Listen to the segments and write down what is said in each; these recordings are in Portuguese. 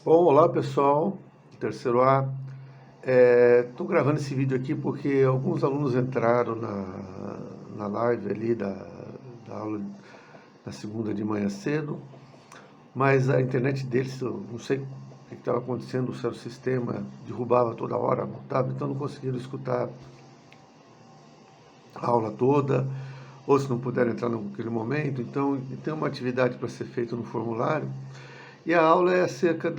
Bom, olá pessoal, terceiro A. Estou gravando esse vídeo aqui porque alguns alunos entraram na live ali da aula da segunda de manhã cedo, mas a internet deles, eu não sei o que estava acontecendo, o seu sistema derrubava toda hora, voltava, então não conseguiram escutar a aula toda, ou se não puderam entrar naquele momento, então tem uma atividade para ser feita no formulário. E a aula é acerca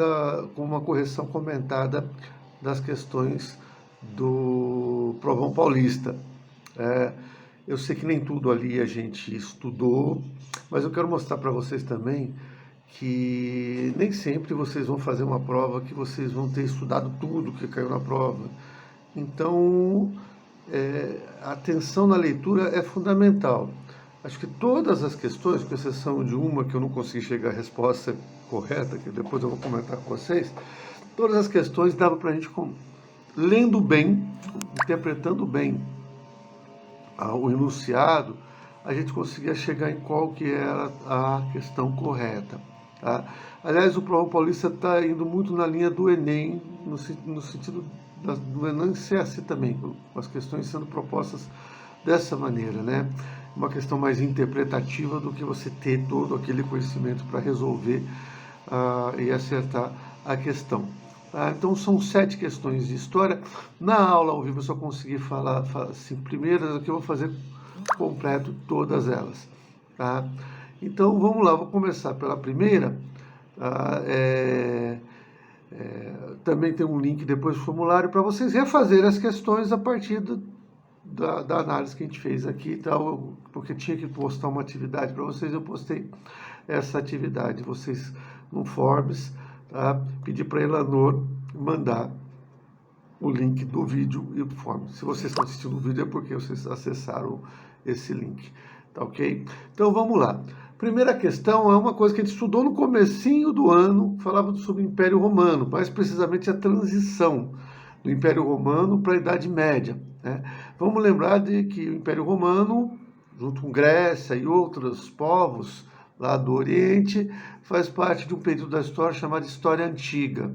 com uma correção comentada das questões do Provão Paulista. É, eu sei que nem tudo ali a gente estudou, mas eu quero mostrar para vocês também que nem sempre vocês vão fazer uma prova que vocês vão ter estudado tudo que caiu na prova. Então, a atenção na leitura é fundamental. Acho que todas as questões, com exceção de uma que eu não consegui chegar à resposta correta, que depois eu vou comentar com vocês, todas as questões dava para a gente, lendo bem, interpretando bem o enunciado, a gente conseguia chegar em qual que era a questão correta. Tá? Aliás, o Provão Paulista está indo muito na linha do Enem, no sentido do Enem ser assim também, com as questões sendo propostas dessa maneira, né? Uma questão mais interpretativa do que você ter todo aquele conhecimento para resolver e acertar a questão. Então são 7 questões de história. Na aula ao vivo eu só consegui falar assim, primeiras, aqui eu vou fazer completo todas elas. Tá? Então vamos lá, vou começar pela primeira. Também tem um link depois do formulário para vocês refazerem as questões a partir da análise que a gente fez aqui, porque tinha que postar uma atividade para vocês, eu postei essa atividade, vocês no Forbes, tá? Pedi para a Elanor mandar o link do vídeo e o Forbes. Se vocês estão assistindo o vídeo é porque vocês acessaram esse link, tá ok? Então vamos lá. Primeira questão é uma coisa que a gente estudou no comecinho do ano, falava sobre o Império Romano, mais precisamente a transição do Império Romano para a Idade Média. Né? Vamos lembrar de que o Império Romano, junto com Grécia e outros povos lá do Oriente, faz parte de um período da história chamado História Antiga.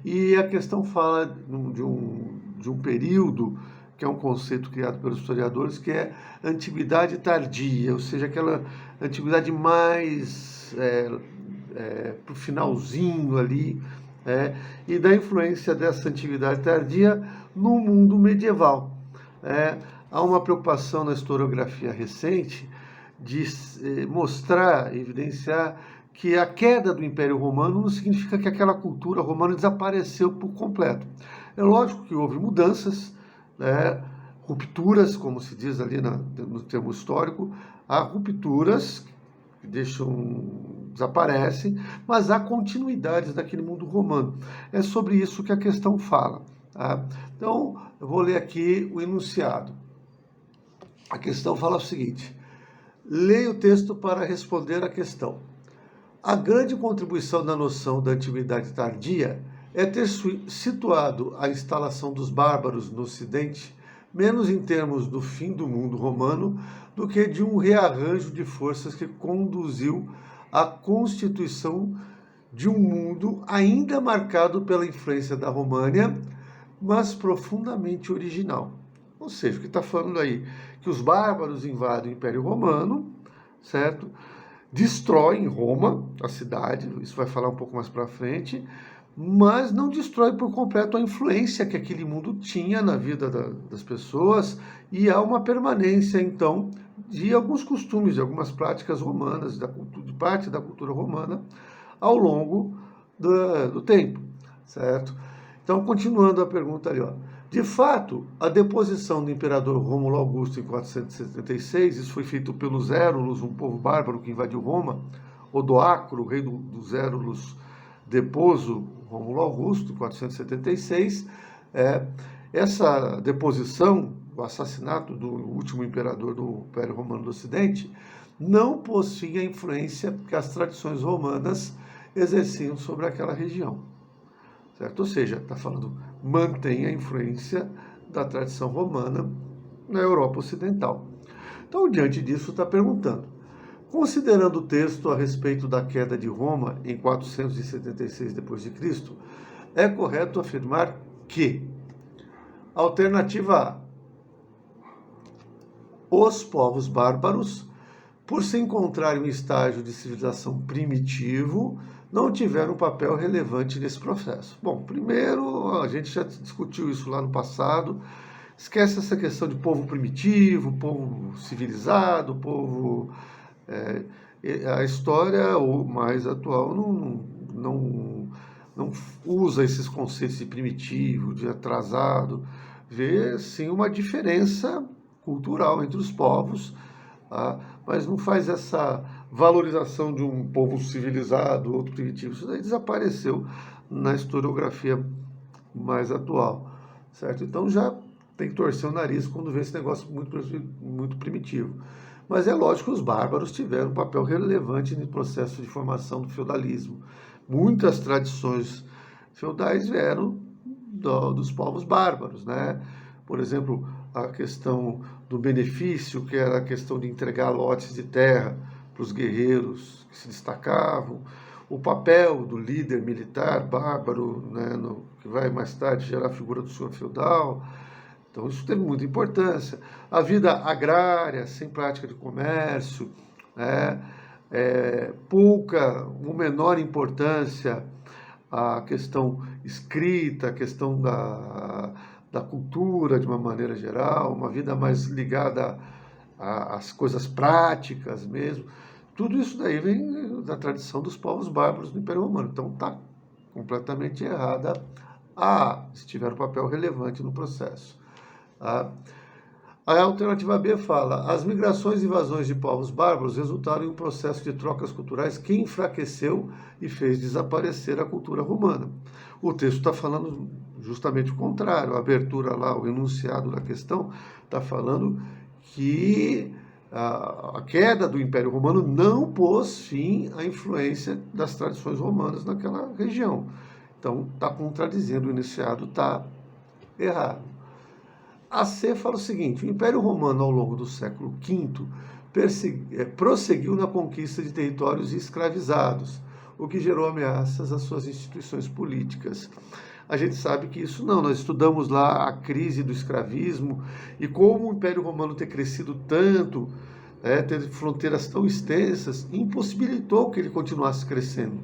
E a questão fala de um período, que é um conceito criado pelos historiadores, que é antiguidade tardia, ou seja, aquela antiguidade mais para o finalzinho ali, e da influência dessa antiguidade tardia no mundo medieval. Há uma preocupação na historiografia recente de mostrar, evidenciar que a queda do Império Romano não significa que aquela cultura romana desapareceu por completo. É lógico que houve mudanças, rupturas, como se diz ali no termo histórico, há rupturas que desaparecem, mas há continuidades daquele mundo romano. É sobre isso que a questão fala. Tá? Então, eu vou ler aqui o enunciado. A questão fala o seguinte: leia o texto para responder à questão. A grande contribuição da noção da antiguidade tardia é ter situado a instalação dos bárbaros no Ocidente menos em termos do fim do mundo romano do que de um rearranjo de forças que conduziu à constituição de um mundo ainda marcado pela influência da România, mas profundamente original. Ou seja, o que está falando aí? Que os bárbaros invadem o Império Romano, certo? Destroem Roma, a cidade, isso vai falar um pouco mais para frente, mas não destrói por completo a influência que aquele mundo tinha na vida das pessoas, e há uma permanência, então, de alguns costumes, de algumas práticas romanas, de parte da cultura romana, ao longo do tempo, certo? Então, continuando a pergunta ali, ó. De fato, a deposição do imperador Rômulo Augusto em 476, isso foi feito pelos Érulos, um povo bárbaro que invadiu Roma. Odoacro, o rei dos Érulos, depôs o Rômulo Augusto em 476. Essa deposição, o assassinato do último imperador do Império Romano do Ocidente, não possuía a influência que as tradições romanas exerciam sobre aquela região. Certo? Ou seja, está falando, mantém a influência da tradição romana na Europa Ocidental. Então, diante disso, está perguntando, Considerando o texto a respeito da queda de Roma em 476 d.C., é correto afirmar que: alternativa A, os povos bárbaros, por se encontrarem em um estágio de civilização primitivo, não tiveram um papel relevante nesse processo. Bom, primeiro, a gente já discutiu isso lá no passado. Esquece essa questão de povo primitivo, povo civilizado, povo... a história mais atual não usa esses conceitos de primitivo, de atrasado. Vê, sim, uma diferença cultural entre os povos, mas não faz essa valorização de um povo civilizado, outro primitivo. Isso daí desapareceu na historiografia mais atual, certo? Então já tem que torcer o nariz quando vê esse negócio muito primitivo. Mas é lógico que os bárbaros tiveram um papel relevante no processo de formação do feudalismo. Muitas tradições feudais vieram dos povos bárbaros, né? Por exemplo, a questão do benefício, que era a questão de entregar lotes de terra para os guerreiros que se destacavam, o papel do líder militar bárbaro, né, que vai mais tarde gerar a figura do senhor feudal. Então isso teve muita importância. A vida agrária, sem prática de comércio, né, ou menor importância a questão escrita, a questão da cultura de uma maneira geral, uma vida mais ligada às coisas práticas mesmo. Tudo isso daí vem da tradição dos povos bárbaros do Império Romano. Então está completamente errada se tiver um papel relevante no processo. A alternativa B fala: as migrações e invasões de povos bárbaros resultaram em um processo de trocas culturais que enfraqueceu e fez desaparecer a cultura romana. O texto está falando justamente o contrário. A abertura lá, o enunciado da questão, está falando que a queda do Império Romano não pôs fim à influência das tradições romanas naquela região. Então, está contradizendo, o enunciado está errado. A C fala o seguinte: o Império Romano, ao longo do século V, prosseguiu na conquista de territórios escravizados, o que gerou ameaças às suas instituições políticas. A gente sabe que isso não, nós estudamos lá a crise do escravismo e como o Império Romano ter crescido tanto, ter fronteiras tão extensas, impossibilitou que ele continuasse crescendo.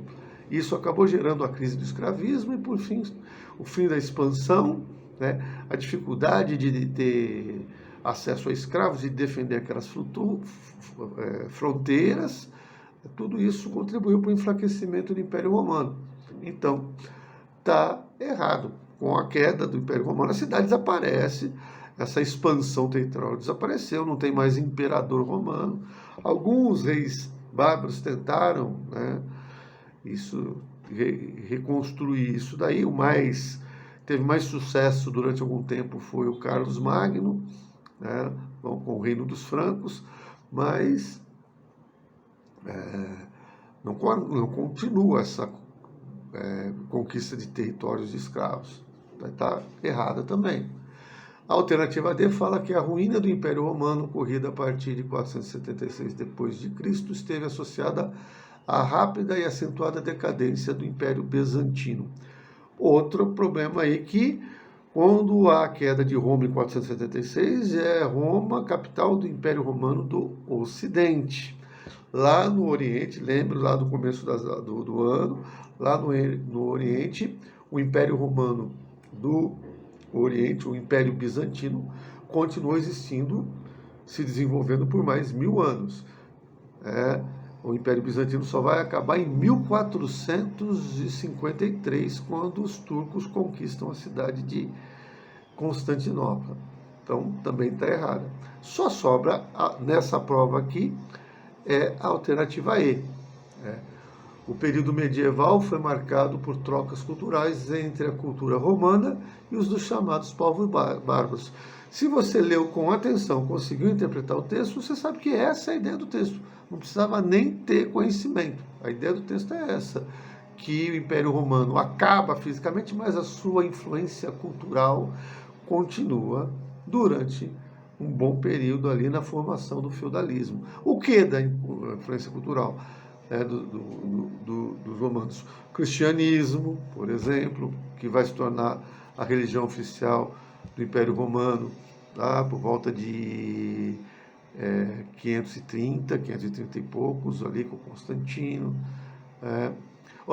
Isso acabou gerando a crise do escravismo e, por fim, o fim da expansão, né, a dificuldade de ter acesso a escravos e defender aquelas fronteiras. Tudo isso contribuiu para o enfraquecimento do Império Romano. Então, está errado. Com a queda do Império Romano, a cidade desaparece, essa expansão territorial desapareceu, não tem mais imperador romano. Alguns reis bárbaros tentaram, né, reconstruir isso daí. Teve mais sucesso durante algum tempo foi o Carlos Magno, né, com o Reino dos Francos, mas não continua essa conquista de territórios de escravos. Está errada também. A alternativa D fala que a ruína do Império Romano, ocorrida a partir de 476 d.C., esteve associada à rápida e acentuada decadência do Império Bizantino. Outro problema aí que, quando há a queda de Roma em 476, é Roma, capital do Império Romano do Ocidente. Lá no Oriente, lembra lá do começo do ano, lá no Oriente, o Império Romano do Oriente, o Império Bizantino, continuou existindo, se desenvolvendo por mais 1000 anos. O Império Bizantino só vai acabar em 1453, quando os turcos conquistam a cidade de Constantinopla. Então, também está errada. Só sobra, nessa prova aqui, a alternativa E. O período medieval foi marcado por trocas culturais entre a cultura romana e os dos chamados povos bárbaros. Se você leu com atenção, conseguiu interpretar o texto, você sabe que essa é a ideia do texto. Não precisava nem ter conhecimento. A ideia do texto é essa, que o Império Romano acaba fisicamente, mas a sua influência cultural continua durante um bom período ali na formação do feudalismo. O que da influência cultural, né, dos romanos? O cristianismo, por exemplo, que vai se tornar a religião oficial do Império Romano, tá, por volta de 530 e poucos, ali com Constantino.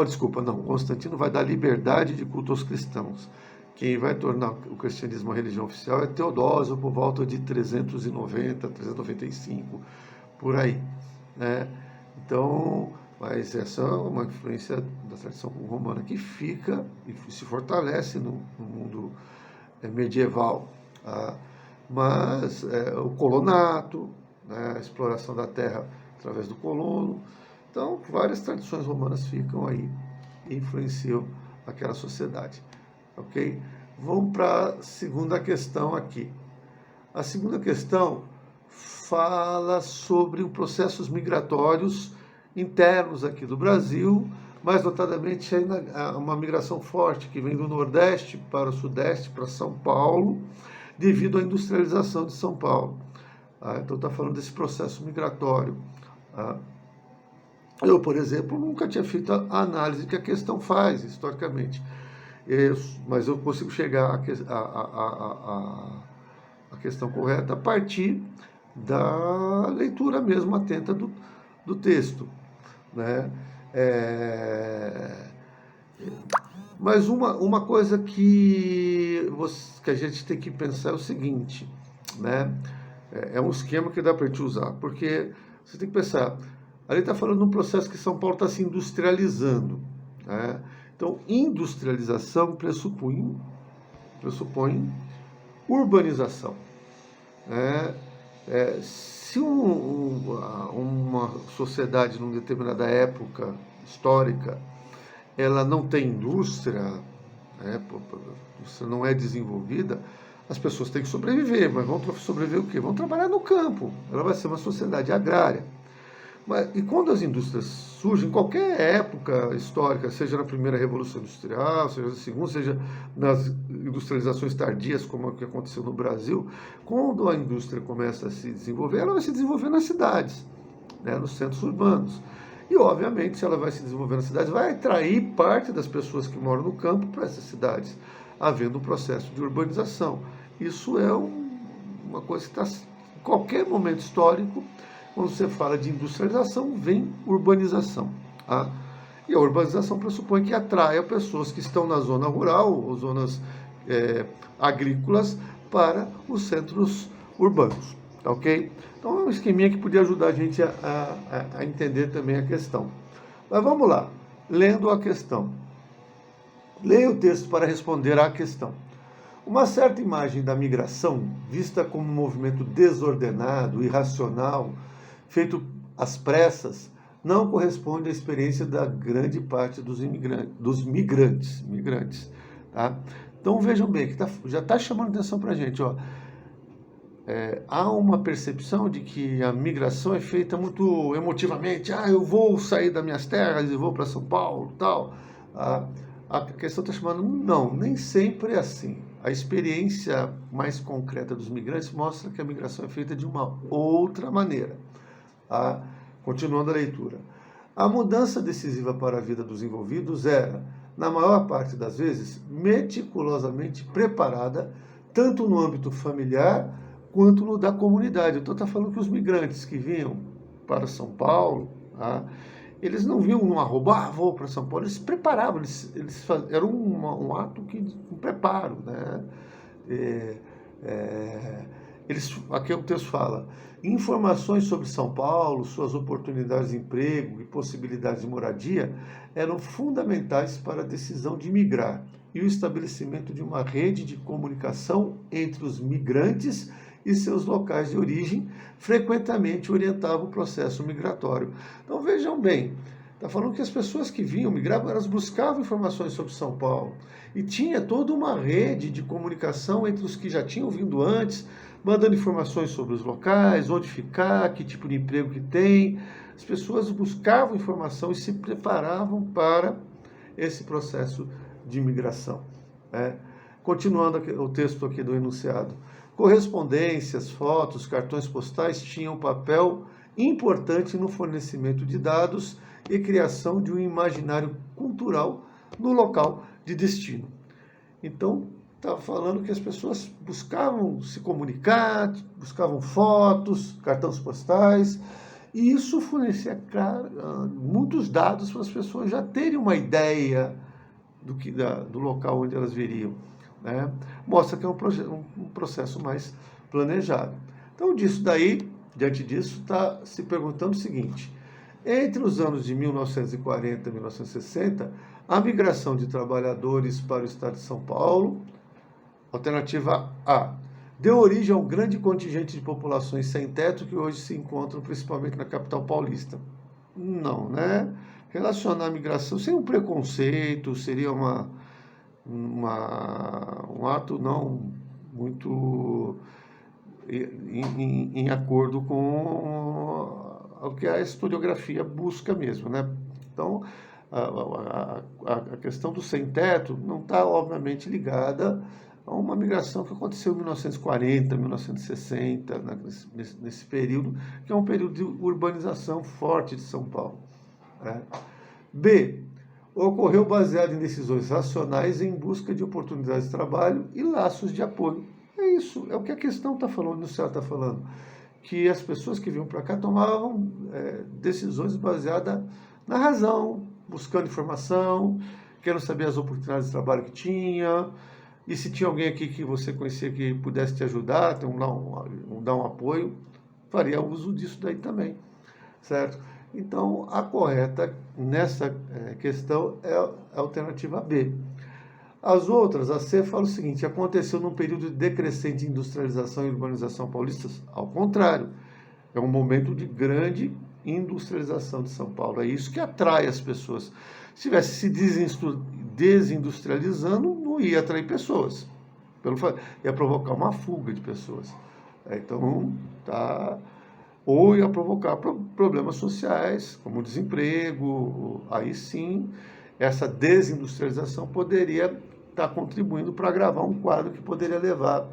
Desculpa, não, Constantino vai dar liberdade de culto aos cristãos. Quem vai tornar o cristianismo uma religião oficial é Teodósio, por volta de 390, 395, por aí, né? Então, mas essa é uma influência da tradição romana que fica e se fortalece no mundo medieval. Tá? Mas o colonato, né, a exploração da terra através do colono. Então, várias tradições romanas ficam aí e influenciam aquela sociedade. Ok? Vamos para a segunda questão aqui. A segunda questão fala sobre os processos migratórios internos aqui do Brasil, mais notadamente uma migração forte que vem do Nordeste para o Sudeste, para São Paulo, devido à industrialização de São Paulo. Então está falando desse processo migratório. Eu, por exemplo, nunca tinha feito a análise que a questão faz, historicamente. Mas eu consigo chegar à questão correta a partir da leitura mesmo atenta do texto, né? Mas uma coisa que a gente tem que pensar é o seguinte, né? É um esquema que dá para a gente usar, porque você tem que pensar, ali está falando de um processo que São Paulo está se industrializando, né? Então, industrialização pressupõe urbanização. Se uma sociedade, numa determinada época histórica, ela não tem indústria, né, não é desenvolvida, as pessoas têm que sobreviver, mas vão sobreviver o quê? Vão trabalhar no campo. Ela vai ser uma sociedade agrária. E quando as indústrias surgem, em qualquer época histórica, seja na primeira Revolução Industrial, seja na segunda, seja nas industrializações tardias, como o que aconteceu no Brasil, quando a indústria começa a se desenvolver, ela vai se desenvolver nas cidades, né, nos centros urbanos. E, obviamente, se ela vai se desenvolver nas cidades, vai atrair parte das pessoas que moram no campo para essas cidades, havendo um processo de urbanização. Isso é uma coisa que está, em qualquer momento histórico, quando você fala de industrialização, vem urbanização. Tá? E a urbanização pressupõe que atraia pessoas que estão na zona rural ou zonas agrícolas para os centros urbanos. Tá, ok? Então é um esqueminha que podia ajudar a gente a entender também a questão. Mas vamos lá, lendo a questão. Leia o texto para responder à questão. Uma certa imagem da migração, vista como um movimento desordenado, irracional, feito às pressas, não corresponde à experiência da grande parte dos migrantes. Tá? Então vejam bem, que já está chamando atenção para a gente. Há uma percepção de que a migração é feita muito emotivamente. Eu vou sair das minhas terras e vou para São Paulo, tal. A questão está chamando, não, nem sempre é assim. A experiência mais concreta dos migrantes mostra que a migração é feita de uma outra maneira. Continuando a leitura. A mudança decisiva para a vida dos envolvidos era, na maior parte das vezes, meticulosamente preparada, tanto no âmbito familiar quanto no da comunidade. Então está falando que os migrantes que vinham para São Paulo, eles não vinham num arroba, vou para São Paulo, eles se preparavam, era um ato um preparo, né? Aqui o texto fala, informações sobre São Paulo, suas oportunidades de emprego e possibilidades de moradia eram fundamentais para a decisão de migrar e o estabelecimento de uma rede de comunicação entre os migrantes e seus locais de origem, frequentemente orientava o processo migratório. Então vejam bem, está falando que as pessoas que vinham, migravam, elas buscavam informações sobre São Paulo e tinha toda uma rede de comunicação entre os que já tinham vindo antes, mandando informações sobre os locais, onde ficar, que tipo de emprego que tem. As pessoas buscavam informação e se preparavam para esse processo de imigração. Continuando o texto aqui do enunciado. Correspondências, fotos, cartões postais tinham um papel importante no fornecimento de dados e criação de um imaginário cultural no local de destino. Então, estava falando que as pessoas buscavam se comunicar, buscavam fotos, cartões postais, e isso fornecia muitos dados para as pessoas já terem uma ideia do local onde elas viriam. Né? Mostra que é um processo mais planejado. Então, diante disso, está se perguntando o seguinte: entre os anos de 1940 e 1960, a migração de trabalhadores para o estado de São Paulo, alternativa A, deu origem a um grande contingente de populações sem teto que hoje se encontram principalmente na capital paulista. Não, né? Relacionar a migração sem um preconceito, seria um ato não muito em acordo com o que a historiografia busca mesmo, né? Então, a questão do sem-teto não está, obviamente, ligada a uma migração que aconteceu em 1940, 1960, nesse período, que é um período de urbanização forte de São Paulo. Né? B. Ocorreu baseado em decisões racionais em busca de oportunidades de trabalho e laços de apoio. É isso, é o que a questão está falando, o Céu está falando. Que as pessoas que vinham para cá tomavam decisões baseadas na razão, buscando informação, querendo saber as oportunidades de trabalho que tinha, e se tinha alguém aqui que você conhecia que pudesse te ajudar, dar um apoio, faria uso disso daí também, certo? Então, a correta nessa questão é a alternativa B. As outras, a C, fala o seguinte: aconteceu num período de decrescente industrialização e urbanização paulistas. Ao contrário, é um momento de grande industrialização de São Paulo. É isso que atrai as pessoas. Se tivesse se desindustrializando, não ia atrair pessoas. Ia provocar uma fuga de pessoas. Então, ou ia provocar problemas sociais, como desemprego. Aí sim, essa desindustrialização poderia estar contribuindo para agravar um quadro que poderia levar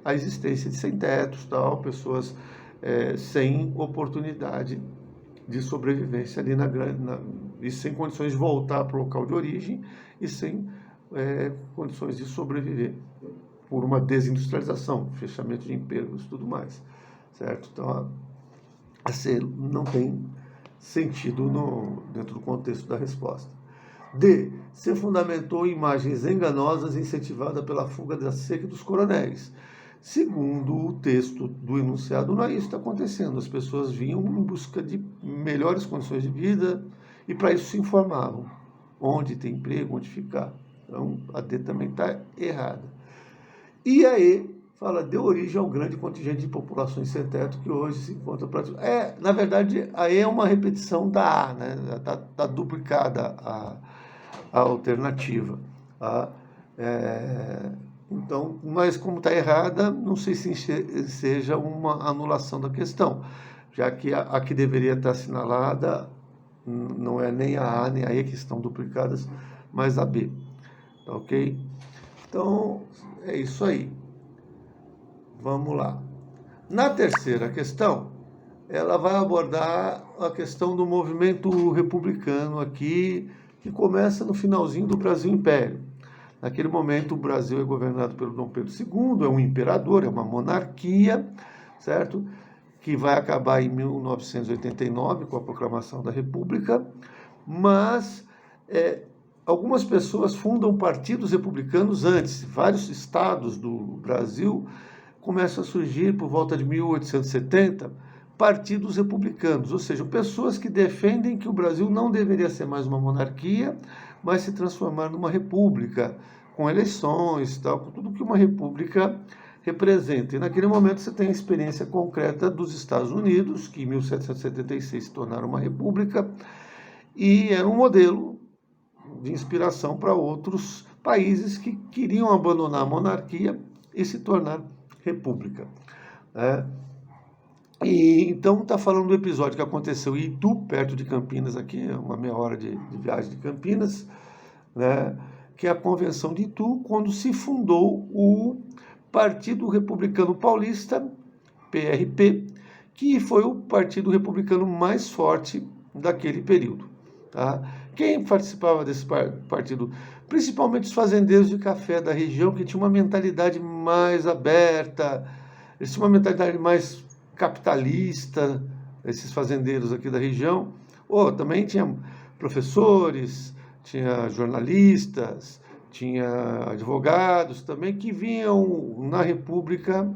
à existência de sem-tetos, pessoas sem oportunidade de sobrevivência ali e sem condições de voltar para o local de origem e sem condições de sobreviver por uma desindustrialização, fechamento de empregos e tudo mais, certo? Então, não tem sentido dentro do contexto da resposta. D. Se fundamentou em imagens enganosas incentivadas pela fuga da seca dos coronéis. Segundo o texto do enunciado, não é isso que está acontecendo. As pessoas vinham em busca de melhores condições de vida e para isso se informavam. Onde tem emprego, onde ficar. Então, a D também está errada. E a E fala, deu origem ao grande contingente de populações sem teto que hoje se encontra praticamente. Na verdade, a E é uma repetição da A, né? Está duplicada a alternativa. Tá? Então, mas como está errada, não sei se seja uma anulação da questão, já que a que deveria estar assinalada não é nem a A nem a E que estão duplicadas, mas a B. Tá ok? Então, é isso aí. Vamos lá. Na terceira questão, ela vai abordar a questão do movimento republicano aqui, que começa no finalzinho do Brasil Império. Naquele momento, o Brasil é governado pelo Dom Pedro II, é um imperador, é uma monarquia, certo? Que vai acabar em 1989, com a proclamação da República, mas algumas pessoas fundam partidos republicanos antes. Vários estados do Brasil começam a surgir, por volta de 1870, partidos republicanos, ou seja, pessoas que defendem que o Brasil não deveria ser mais uma monarquia, mas se transformar numa república, com eleições, com tudo que uma república representa. E naquele momento você tem a experiência concreta dos Estados Unidos, que em 1776 se tornaram uma república, e era um modelo de inspiração para outros países que queriam abandonar a monarquia e se tornar república. E então está falando do episódio que aconteceu em Itu, perto de Campinas, aqui, uma meia hora de viagem de Campinas, né, que é a Convenção de Itu, quando se fundou o Partido Republicano Paulista, PRP, que foi o partido republicano mais forte daquele período. Tá? Quem participava desse partido? Principalmente os fazendeiros de café da região, que tinham uma mentalidade mais aberta, eles tinham uma mentalidade mais capitalista, esses fazendeiros aqui da região. Também tinha professores, tinha jornalistas, tinha advogados também, que viam na República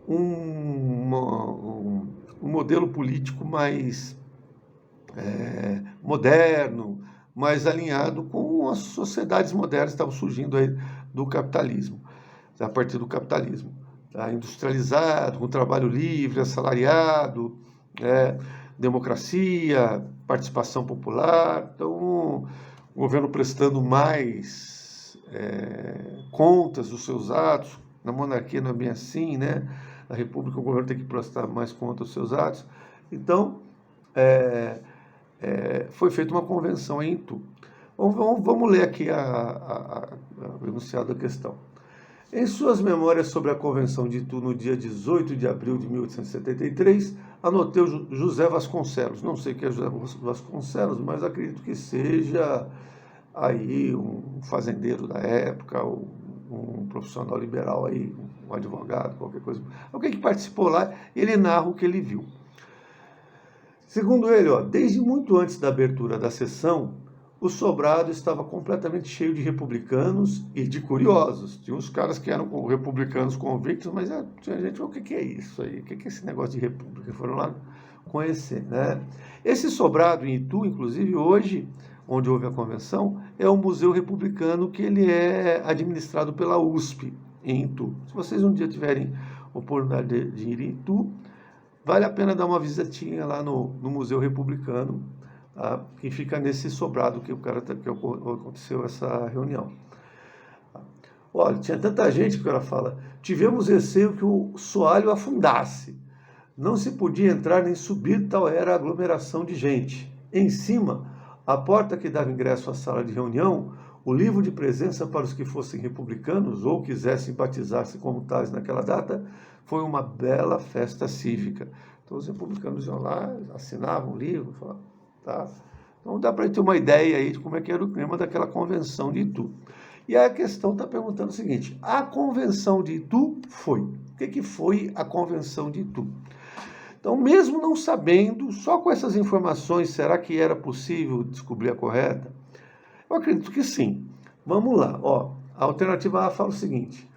um modelo político mais moderno, mais alinhado com as sociedades modernas que estavam surgindo aí do capitalismo, a partir do capitalismo. Tá? Industrializado, com trabalho livre, assalariado, democracia, participação popular. Então, o governo prestando mais contas dos seus atos. Na monarquia não é bem assim, né? Na república o governo tem que prestar mais conta dos seus atos. Então, foi feita uma convenção em Itu. Vamos ler aqui o enunciado da questão. Em suas memórias sobre a Convenção de Itu, no dia 18 de abril de 1873, anoteu José Vasconcelos. Não sei o que é José Vasconcelos, mas acredito que seja aí um fazendeiro da época, um profissional liberal aí, um advogado, qualquer coisa. Alguém que participou lá, ele narra o que ele viu. Segundo ele, desde muito antes da abertura da sessão, o sobrado estava completamente cheio de republicanos e de curiosos. Tinha uns caras que eram republicanos convictos, mas tinha gente, o que é isso aí? O que é esse negócio de república? Foram lá conhecer, né? Esse sobrado em Itu, inclusive, hoje, onde houve a convenção, é o Museu Republicano, que ele é administrado pela USP, em Itu. Se vocês um dia tiverem oportunidade de ir em Itu, vale a pena dar uma visitinha lá no Museu Republicano, tá? Que fica nesse sobrado que aconteceu essa reunião. Olha, tinha tanta gente que o cara fala, tivemos receio que o soalho afundasse. Não se podia entrar nem subir, tal era a aglomeração de gente. Em cima, a porta que dava ingresso à sala de reunião, o livro de presença para os que fossem republicanos ou quisessem batizar-se como tais naquela data, foi uma bela festa cívica. Então os republicanos iam lá, assinavam o livro, falavam, tá? Então dá para ter uma ideia aí de como é que era o clima daquela convenção de Itu. E aí a questão está perguntando o seguinte, a convenção de Itu foi. O que foi a convenção de Itu? Então, mesmo não sabendo, só com essas informações, será que era possível descobrir a correta? Eu acredito que sim. Vamos lá. A alternativa A fala o seguinte,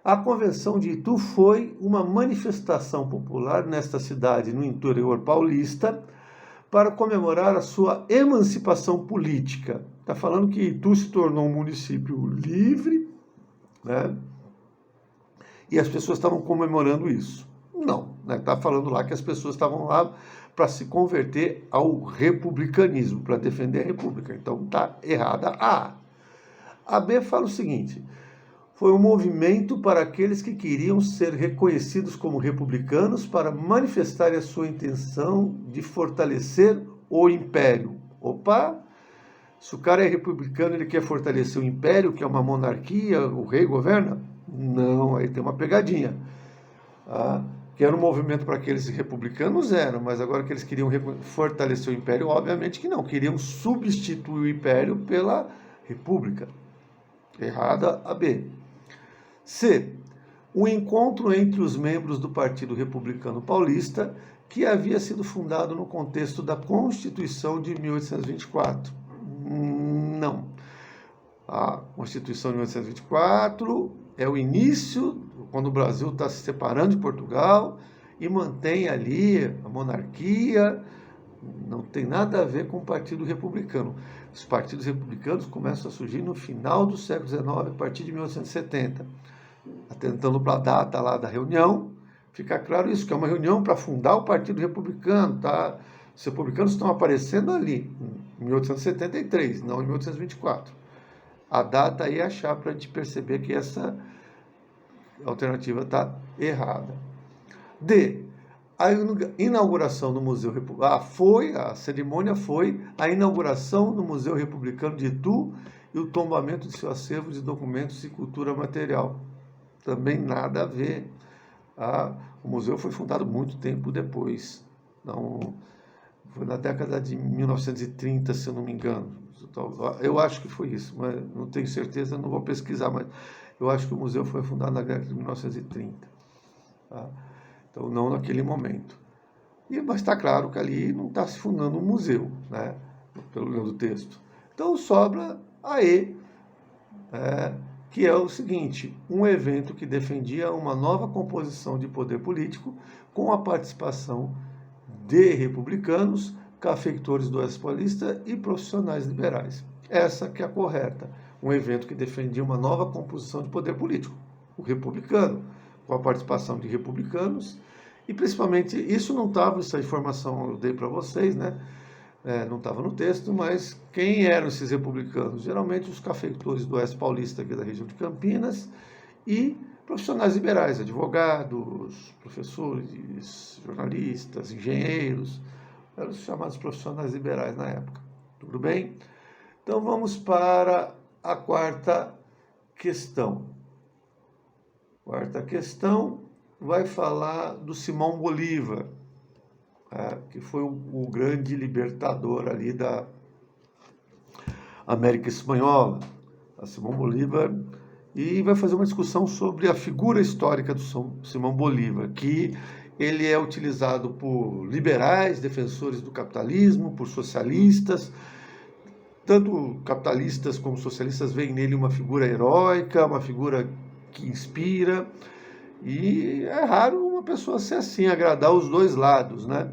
a Convenção de Itu foi uma manifestação popular nesta cidade, no interior paulista, para comemorar a sua emancipação política. Está falando que Itu se tornou um município livre, né? E as pessoas estavam comemorando isso. Não, né? Está falando lá que as pessoas estavam lá para se converter ao republicanismo, para defender a república. Então está errada a A. A B fala o seguinte, foi um movimento para aqueles que queriam ser reconhecidos como republicanos para manifestar a sua intenção de fortalecer o império. Opa! Se o cara é republicano, ele quer fortalecer o império, que é uma monarquia, o rei governa? Não, aí tem uma pegadinha. Que era um movimento para aqueles republicanos, mas agora que eles queriam fortalecer o império, obviamente que não, queriam substituir o império pela república. Errada a B. C. Um encontro entre os membros do Partido Republicano Paulista, que havia sido fundado no contexto da Constituição de 1824. Não. A Constituição de 1824 é o início, quando o Brasil está se separando de Portugal e mantém ali a monarquia, não tem nada a ver com o Partido Republicano. Os partidos republicanos começam a surgir no final do século XIX, a partir de 1870. Atentando para a data lá da reunião, fica claro isso, que é uma reunião para fundar o Partido Republicano, tá? Os republicanos estão aparecendo ali, em 1873, não em 1824. A data aí é a chave para a gente perceber que essa alternativa está errada. D. A inauguração do Museu Republicano. A cerimônia foi a inauguração do Museu Republicano de Itu e o tombamento de seu acervo de documentos e cultura material. também nada a ver. O museu foi fundado muito tempo depois, não, foi na década de 1930, se eu não me engano. Eu acho que foi isso, mas não tenho certeza, não vou pesquisar, mas eu acho que o museu foi fundado na década de 1930. Tá? Então, não naquele momento. Mas está claro que ali não está se fundando um museu, né? Pelo menos do texto. Então, sobra a E, que é o seguinte: um evento que defendia uma nova composição de poder político com a participação de republicanos, cafeitores do Oeste Paulista e profissionais liberais. Essa que é a correta. Um evento que defendia uma nova composição de poder político, o republicano, com a participação de republicanos, e principalmente, isso não estava, essa informação eu dei para vocês, né? Não estava no texto, mas quem eram esses republicanos? Geralmente os cafeitores do Oeste Paulista, aqui da região de Campinas, e profissionais liberais, advogados, professores, jornalistas, engenheiros, eram os chamados profissionais liberais na época. Tudo bem? Então vamos para a quarta questão. Quarta questão vai falar do Simão Bolívar, que foi o grande libertador ali da América Espanhola, a Simão Bolívar, e vai fazer uma discussão sobre a figura histórica do Simão Bolívar, que ele é utilizado por liberais, defensores do capitalismo, por socialistas. Tanto capitalistas como socialistas veem nele uma figura heróica, uma figura que inspira, e é raro uma pessoa ser assim, agradar os dois lados, né?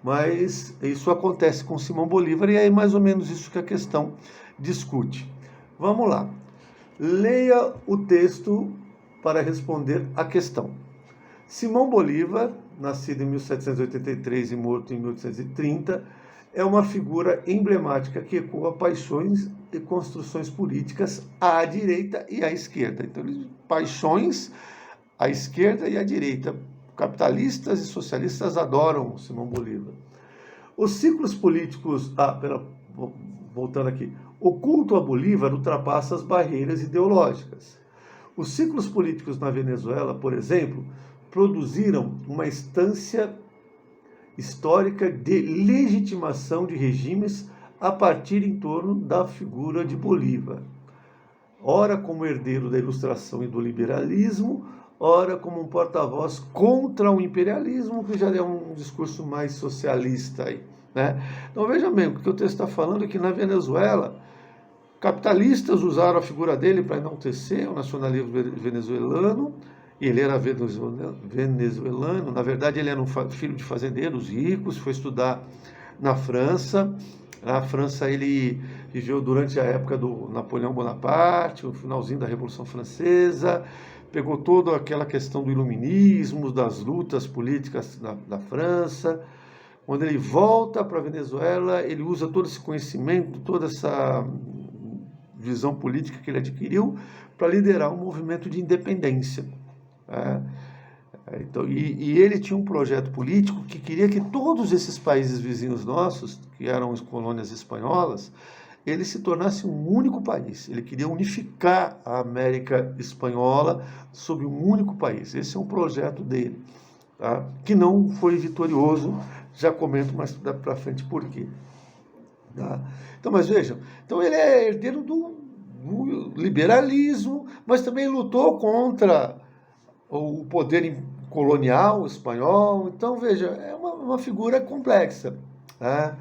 Mas isso acontece com Simão Bolívar e é mais ou menos isso que a questão discute. Vamos lá. Leia o texto para responder a questão. Simão Bolívar, nascido em 1783 e morto em 1830, é uma figura emblemática que ecoa paixões e construções políticas à direita e à esquerda. Então, paixões à esquerda e à direita. Capitalistas e socialistas adoram Simão Bolívar. Os ciclos políticos... voltando aqui. O culto a Bolívar ultrapassa as barreiras ideológicas. Os ciclos políticos na Venezuela, por exemplo, produziram uma instância histórica de legitimação de regimes a partir em torno da figura de Bolívar. Ora como herdeiro da Ilustração e do liberalismo, ora como um porta-voz contra o imperialismo, que já é um discurso mais socialista aí, né? Então veja bem, o que o texto está falando é que na Venezuela, capitalistas usaram a figura dele para enaltecer o nacionalismo venezuelano, e ele era venezuelano, na verdade ele era um filho de fazendeiros ricos, foi estudar na França. Na França ele viveu durante a época do Napoleão Bonaparte, o finalzinho da Revolução Francesa, pegou toda aquela questão do iluminismo, das lutas políticas da França. Quando ele volta para a Venezuela, ele usa todo esse conhecimento, toda essa visão política que ele adquiriu para liderar um movimento de independência. Então, e ele tinha um projeto político que queria que todos esses países vizinhos nossos, que eram as colônias espanholas, eles se tornassem um único país. Ele queria unificar a América Espanhola sob um único país. Esse é um projeto dele, tá? Que não foi vitorioso. Já comento mais para frente por quê. Tá? Então, mas vejam, então ele é herdeiro do liberalismo, mas também lutou contra o poder colonial espanhol. Então, veja, é uma figura complexa. Né?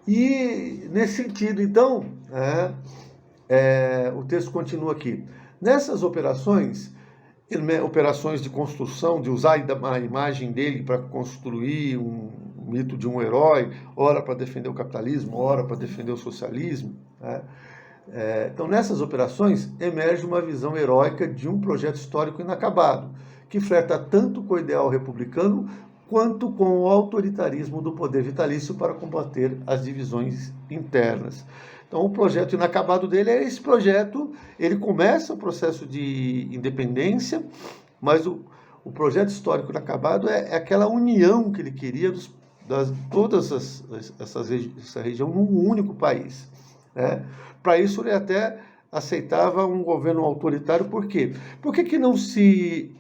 E, nesse sentido, então, o texto continua aqui. Nessas operações de construção, de usar a imagem dele para construir um mito de um herói, ora para defender o capitalismo, ora para defender o socialismo. Então, nessas operações, emerge uma visão heróica de um projeto histórico inacabado, que flerta tanto com o ideal republicano quanto com o autoritarismo do poder vitalício para combater as divisões internas. Então, o projeto inacabado dele é esse projeto. Ele começa o processo de independência, mas o projeto histórico inacabado é aquela união que ele queria todas essa região num único país. Para isso, ele até aceitava um governo autoritário. Por quê? Por que não se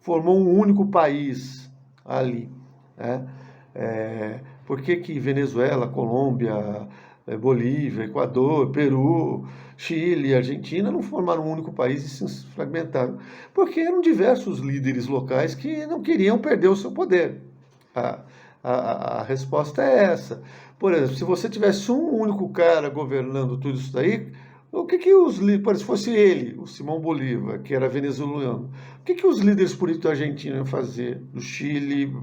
formou um único país ali, né? Por que Venezuela, Colômbia, Bolívia, Equador, Peru, Chile, Argentina não formaram um único país e se fragmentaram? Porque eram diversos líderes locais que não queriam perder o seu poder. A resposta é essa. Por exemplo, se você tivesse um único cara governando tudo isso daí, o que os líderes, se fosse ele, o Simão Bolívar, que era venezuelano, o que os líderes políticos argentinos iam fazer, do Chile,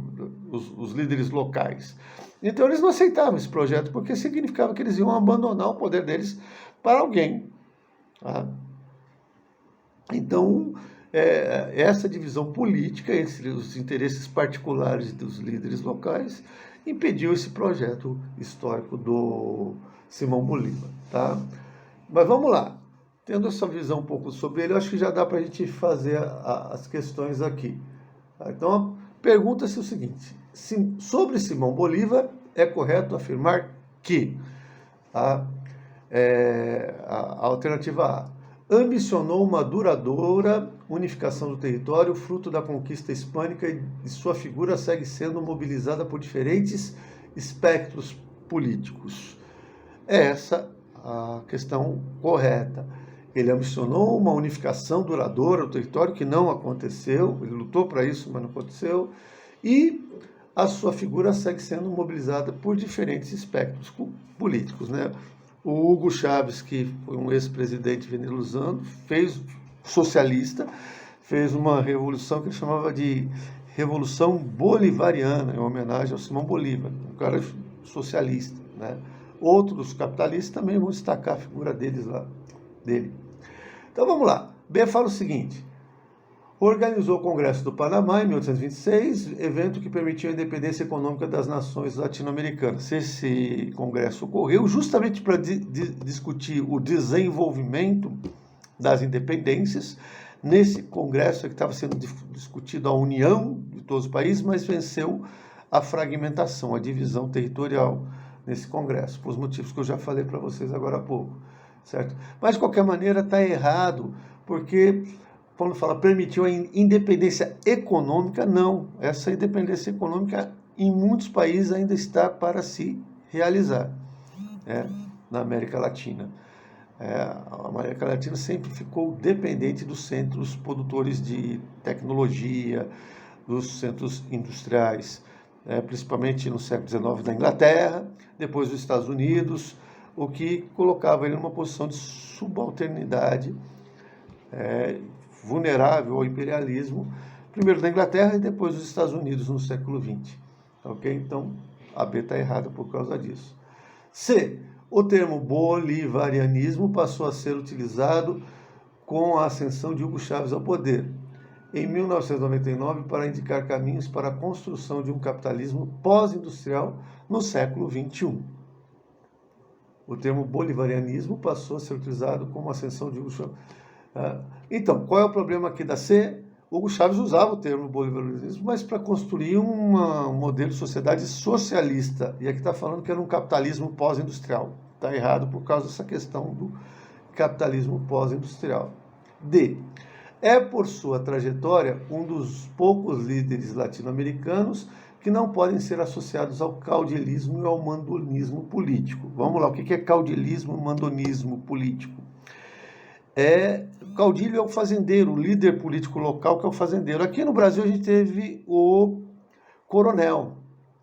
os líderes locais? Então eles não aceitavam esse projeto, porque significava que eles iam abandonar o poder deles para alguém. Tá? Então, essa divisão política entre os interesses particulares dos líderes locais impediu esse projeto histórico do Simão Bolívar. Tá? Mas vamos lá. Tendo essa visão um pouco sobre ele, eu acho que já dá para a gente fazer as questões aqui. Tá? Então, pergunta-se o seguinte: sobre Simão Bolívar, é correto afirmar que a alternativa A ambicionou uma duradoura unificação do território, fruto da conquista hispânica, e sua figura segue sendo mobilizada por diferentes espectros políticos. É essa a questão correta. Ele ambicionou uma unificação duradoura do território, que não aconteceu, ele lutou para isso, mas não aconteceu, e a sua figura segue sendo mobilizada por diferentes espectros políticos, né? O Hugo Chávez, que foi um ex-presidente venezuelano, socialista, fez uma revolução que ele chamava de Revolução Bolivariana, em homenagem ao Simão Bolívar, um cara socialista, né? Outros capitalistas também vão destacar a figura dele. Então vamos lá. B fala o seguinte: organizou o Congresso do Panamá em 1826, evento que permitiu a independência econômica das nações latino-americanas. Esse congresso ocorreu justamente para discutir o desenvolvimento das independências. Nesse congresso é que estava sendo discutida a união de todos os países, mas venceu a fragmentação, a divisão territorial nesse congresso, por os motivos que eu já falei para vocês agora há pouco, certo? Mas, de qualquer maneira, está errado, porque quando fala permitiu a independência econômica, não. Essa independência econômica, em muitos países, ainda está para se realizar, na América Latina. A América Latina sempre ficou dependente dos centros produtores de tecnologia, dos centros industriais, principalmente no século XIX da Inglaterra, depois dos Estados Unidos, o que colocava ele numa posição de subalternidade, vulnerável ao imperialismo, primeiro da Inglaterra e depois dos Estados Unidos no século XX. Ok? Então, a B está errada por causa disso. C. O termo bolivarianismo passou a ser utilizado com a ascensão de Hugo Chávez ao poder, em 1999, para indicar caminhos para a construção de um capitalismo pós-industrial no século XXI. O termo bolivarianismo passou a ser utilizado como ascensão de Hugo Chávez. Então, qual é o problema aqui da C? Hugo Chávez usava o termo bolivarianismo, mas para construir um modelo de sociedade socialista. E aqui está falando que era um capitalismo pós-industrial. Está errado por causa dessa questão do capitalismo pós-industrial. D. É, por sua trajetória, um dos poucos líderes latino-americanos que não podem ser associados ao caudilismo e ao mandonismo político. Vamos lá, o que é caudilismo e mandonismo político? O caudilho é o fazendeiro, o líder político local que é o fazendeiro. Aqui no Brasil a gente teve o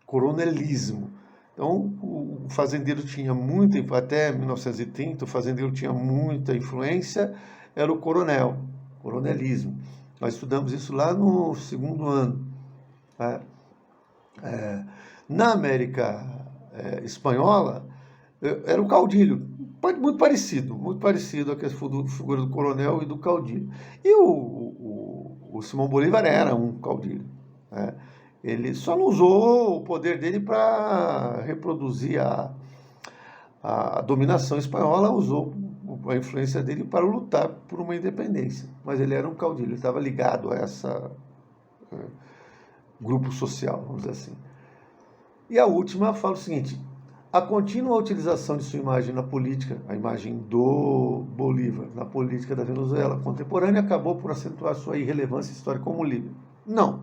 coronelismo. Então, o fazendeiro tinha muita, até 1930, o fazendeiro tinha muita influência, era o coronelismo. Nós estudamos isso lá no segundo ano. Na América espanhola, era o caudilho, muito parecido a figura do coronel e do caudilho. E o Simão Bolívar era um caudilho. Ele só não usou o poder dele para reproduzir a dominação espanhola, usou a influência dele para lutar por uma independência. Mas ele era um caudilho, ele estava ligado a essa grupo social, vamos dizer assim. E a última fala o seguinte: a contínua utilização de sua imagem na política, a imagem do Bolívar na política da Venezuela contemporânea acabou por acentuar sua irrelevância histórica como líder. Não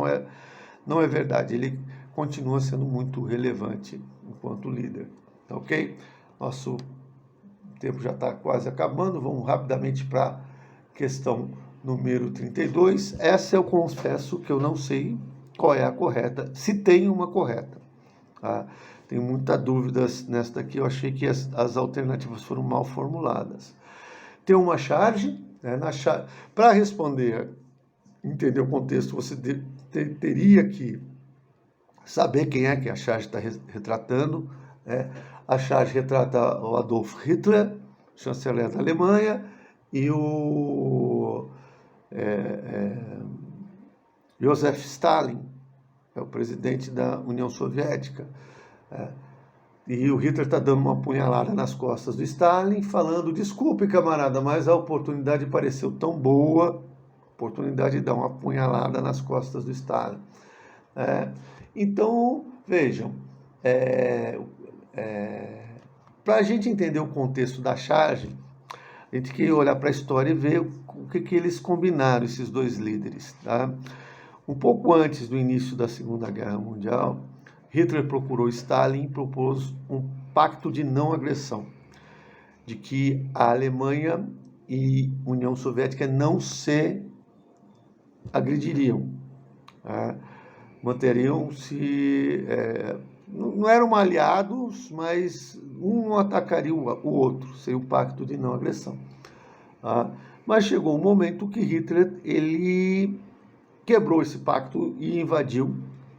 é verdade. Ele continua sendo muito relevante enquanto líder. Tá ok? Nosso tempo já está quase acabando. Vamos rapidamente para a questão número 32. Essa eu confesso que eu não sei qual é a correta, se tem uma correta. Tá? Tenho muitas dúvidas nesta aqui. Eu achei que as alternativas foram mal formuladas. Tem uma charge, né? Para responder, entender o contexto, você teria que saber quem é que a charge está retratando. Né? A charge retrata o Adolf Hitler, chanceler da Alemanha, e o Joseph Stalin, é o presidente da União Soviética. E o Hitler está dando uma punhalada nas costas do Stalin, falando: desculpe, camarada, mas a oportunidade pareceu tão boa, oportunidade de dar uma punhalada nas costas do Stalin. Então, vejam, para a gente entender o contexto da charge, a gente tem que olhar para a história e ver o que eles combinaram, esses dois líderes. Tá? Um pouco antes do início da Segunda Guerra Mundial, Hitler procurou Stalin e propôs um pacto de não agressão, de que a Alemanha e a União Soviética não se agrediriam, tá? Manteriam-se, não eram aliados, mas um não atacaria o outro, seria o pacto de não agressão. Tá? Mas chegou um momento que Hitler ele quebrou esse pacto e invadiu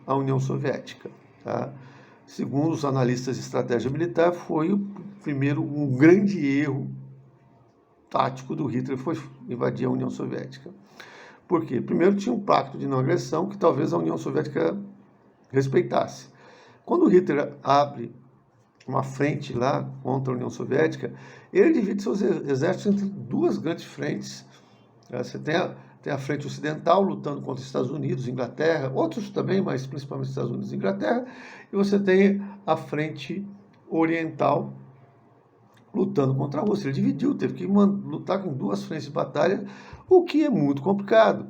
a União Soviética. Tá? Segundo os analistas de estratégia militar, foi um grande erro tático do Hitler, foi invadir a União Soviética. Por quê? Primeiro, tinha um pacto de não agressão que talvez a União Soviética respeitasse. Quando Hitler abre uma frente lá contra a União Soviética, ele divide seus exércitos entre duas grandes frentes. Você tem a frente ocidental lutando contra os Estados Unidos, Inglaterra, outros também, mas principalmente Estados Unidos e Inglaterra, e você tem a frente oriental lutando contra a Rússia. Ele dividiu, teve que lutar com duas frentes de batalha, o que é muito complicado.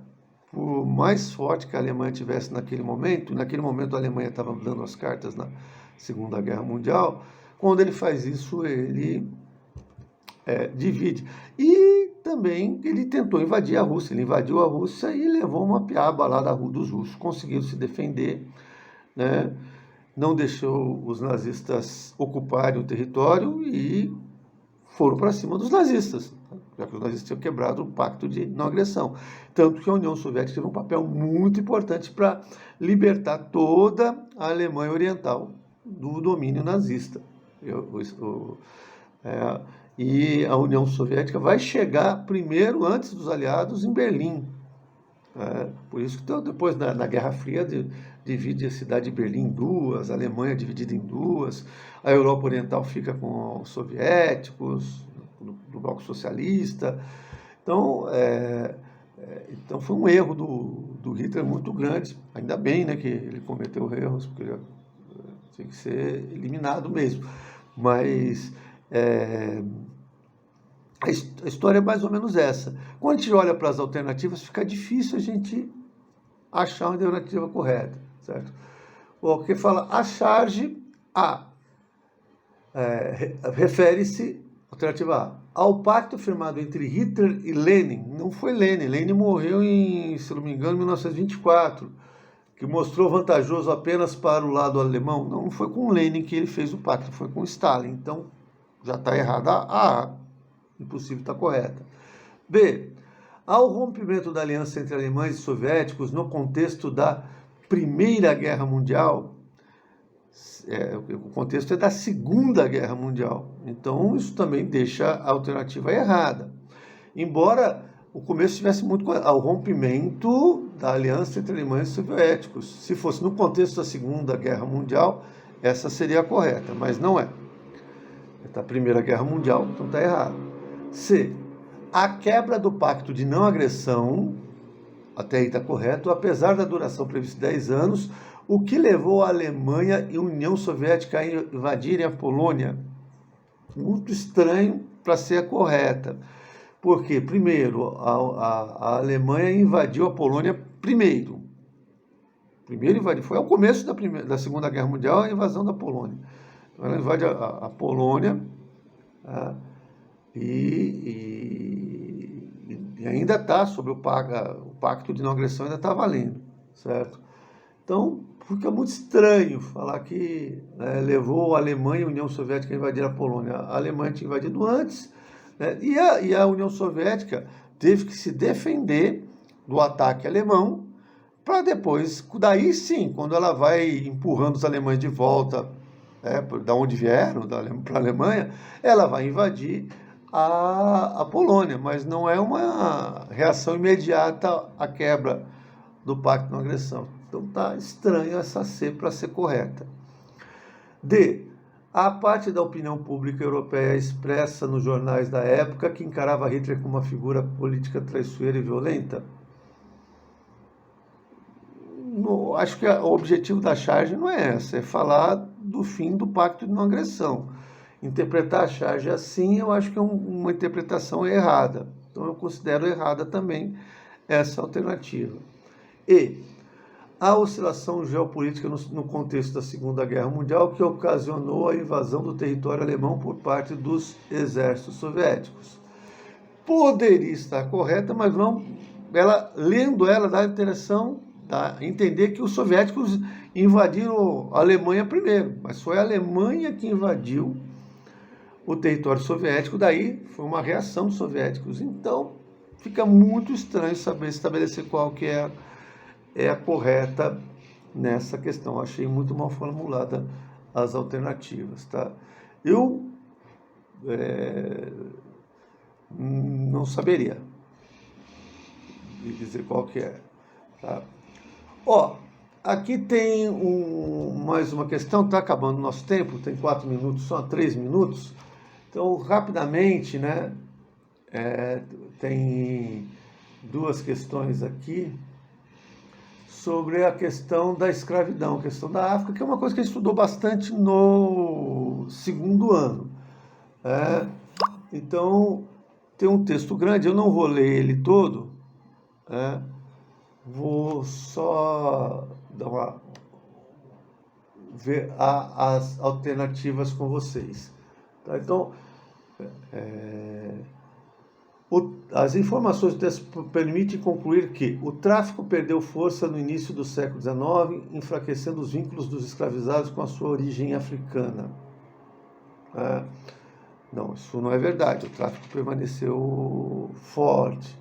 Por mais forte que a Alemanha tivesse naquele momento a Alemanha estava dando as cartas na Segunda Guerra Mundial, quando ele faz isso, ele divide. E também ele tentou invadir a Rússia, ele invadiu a Rússia e levou uma piaba lá dos russos, conseguiu se defender, né? Não deixou os nazistas ocuparem o território e foram para cima dos nazistas, já que os nazistas tinham quebrado o pacto de não agressão. Tanto que a União Soviética teve um papel muito importante para libertar toda a Alemanha Oriental do domínio nazista. E a União Soviética vai chegar primeiro, antes dos aliados, em Berlim. Por isso que depois, na Guerra Fria, divide a cidade de Berlim em duas, a Alemanha é dividida em duas, a Europa Oriental fica com os soviéticos, do bloco socialista. Então foi um erro do Hitler muito grande. Ainda bem, né, que ele cometeu erros, porque ele tinha que ser eliminado mesmo. Mas a história é mais ou menos essa. Quando a gente olha para as alternativas, fica difícil a gente achar uma alternativa correta, certo? Porque fala a charge A, refere-se, alternativa A, ao pacto firmado entre Hitler e Lenin. Não foi Lenin, Lenin morreu em, se não me engano, 1924, que mostrou vantajoso apenas para o lado alemão. Não foi com Lenin que ele fez o pacto, foi com Stalin. Então, já está errada a A, impossível estar correta. B, ao rompimento da aliança entre alemães e soviéticos no contexto da Primeira Guerra Mundial, o contexto é da Segunda Guerra Mundial, então isso também deixa a alternativa errada. Embora o começo tivesse muito ao rompimento da aliança entre alemães e soviéticos. Se fosse no contexto da Segunda Guerra Mundial, essa seria a correta, mas não é. É da Primeira Guerra Mundial, então está errado. C, a quebra do pacto de não agressão, até aí está correto, apesar da duração prevista de 10 anos, o que levou a Alemanha e a União Soviética a invadirem a Polônia. Muito estranho para ser a correta. Porque, primeiro, a Alemanha invadiu a Polônia primeiro. Primeiro invadiu, foi ao começo da Segunda Guerra Mundial, a invasão da Polônia. Então, ela invade a Polônia, tá? E ainda está sobre o pacto de não agressão, ainda está valendo, certo? Então, fica muito estranho falar que levou a Alemanha e a União Soviética a invadir a Polônia. A Alemanha tinha invadido antes, né? E a União Soviética teve que se defender do ataque alemão, para depois, daí sim, quando ela vai empurrando os alemães de volta, da onde vieram, para a Alemanha, ela vai invadir a Polônia, mas não é uma reação imediata à quebra do pacto de não agressão. Então tá estranho essa C para ser correta. D. A parte da opinião pública europeia expressa nos jornais da época que encarava Hitler como uma figura política traiçoeira e violenta. Acho que o objetivo da charge não é essa, é falar do fim do pacto de não agressão. Interpretar a charge assim, eu acho que é uma interpretação errada. Então eu considero errada também essa alternativa. E a oscilação geopolítica no contexto da Segunda Guerra Mundial que ocasionou a invasão do território alemão por parte dos exércitos soviéticos. Poderia estar correta, mas lendo ela dá a impressão, dá a entender que os soviéticos invadiram a Alemanha primeiro, mas foi a Alemanha que invadiu o território soviético, daí foi uma reação dos soviéticos. Então, fica muito estranho saber estabelecer qual que é a correta nessa questão. Achei muito mal formulada as alternativas, tá? Eu não saberia dizer qual que é, tá? Aqui tem mais uma questão, está acabando o nosso tempo, tem 4 minutos, só 3 minutos. Então, rapidamente, né, tem 2 questões aqui sobre a questão da escravidão, a questão da África, que é uma coisa que a gente estudou bastante no 2º ano. Então, tem um texto grande, eu não vou ler ele todo, vou só ver as alternativas com vocês. Tá? Então, as informações do texto permitem concluir que o tráfico perdeu força no início do século XIX, enfraquecendo os vínculos dos escravizados com a sua origem africana. Não, isso não é verdade. O tráfico permaneceu forte.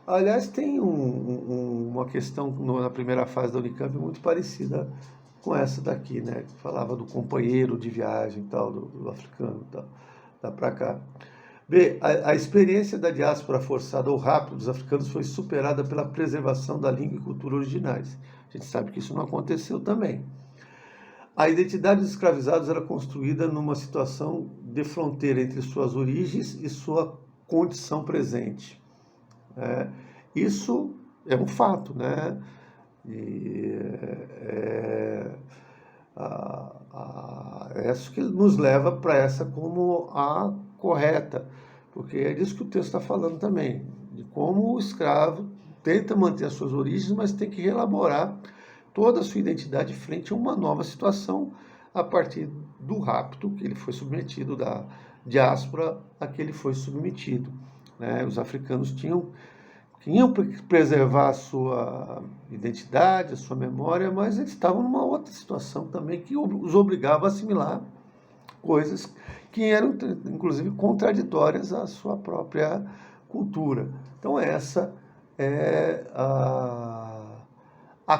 Aliás, tem uma questão na primeira fase da Unicamp muito parecida com essa daqui, né? Que falava do companheiro de viagem, tal, do africano, tal. Dá para cá. B. A experiência da diáspora forçada ou rápida dos africanos foi superada pela preservação da língua e cultura originais. A gente sabe que isso não aconteceu também. A identidade dos escravizados era construída numa situação de fronteira entre suas origens e sua condição presente. Isso é um fato, né? É isso que nos leva para essa como a correta, porque é disso que o texto está falando também, de como o escravo tenta manter as suas origens, mas tem que reelaborar toda a sua identidade frente a uma nova situação a partir do rapto que ele foi submetido, da diáspora a que ele foi submetido. Os africanos tinham preservar a sua identidade, a sua memória, mas eles estavam numa outra situação também que os obrigava a assimilar coisas que eram, inclusive, contraditórias à sua própria cultura. Então, essa é a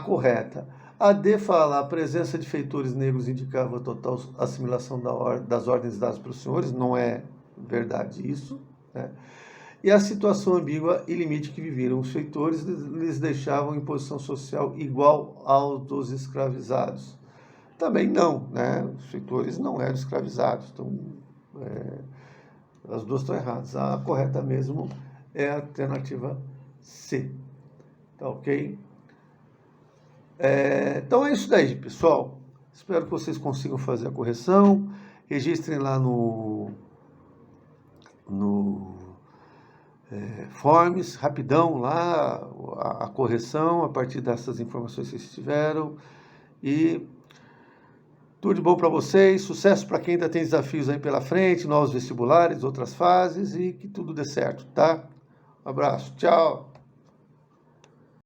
correta. A D fala, a presença de feitores negros indicava a total assimilação das ordens dadas pelos senhores, não é verdade isso, né? E a situação ambígua e limite que viveram os feitores lhes deixavam em posição social igual aos dos escravizados. Também não, né? Os feitores não eram escravizados, então as duas estão erradas. A correta mesmo é a alternativa C. Tá ok? Então é isso daí, pessoal. Espero que vocês consigam fazer a correção. Registrem lá no no Forms, rapidão lá, a correção a partir dessas informações que vocês tiveram. E tudo de bom para vocês, sucesso para quem ainda tem desafios aí pela frente, novos vestibulares, outras fases, e que tudo dê certo, tá? Um abraço, tchau!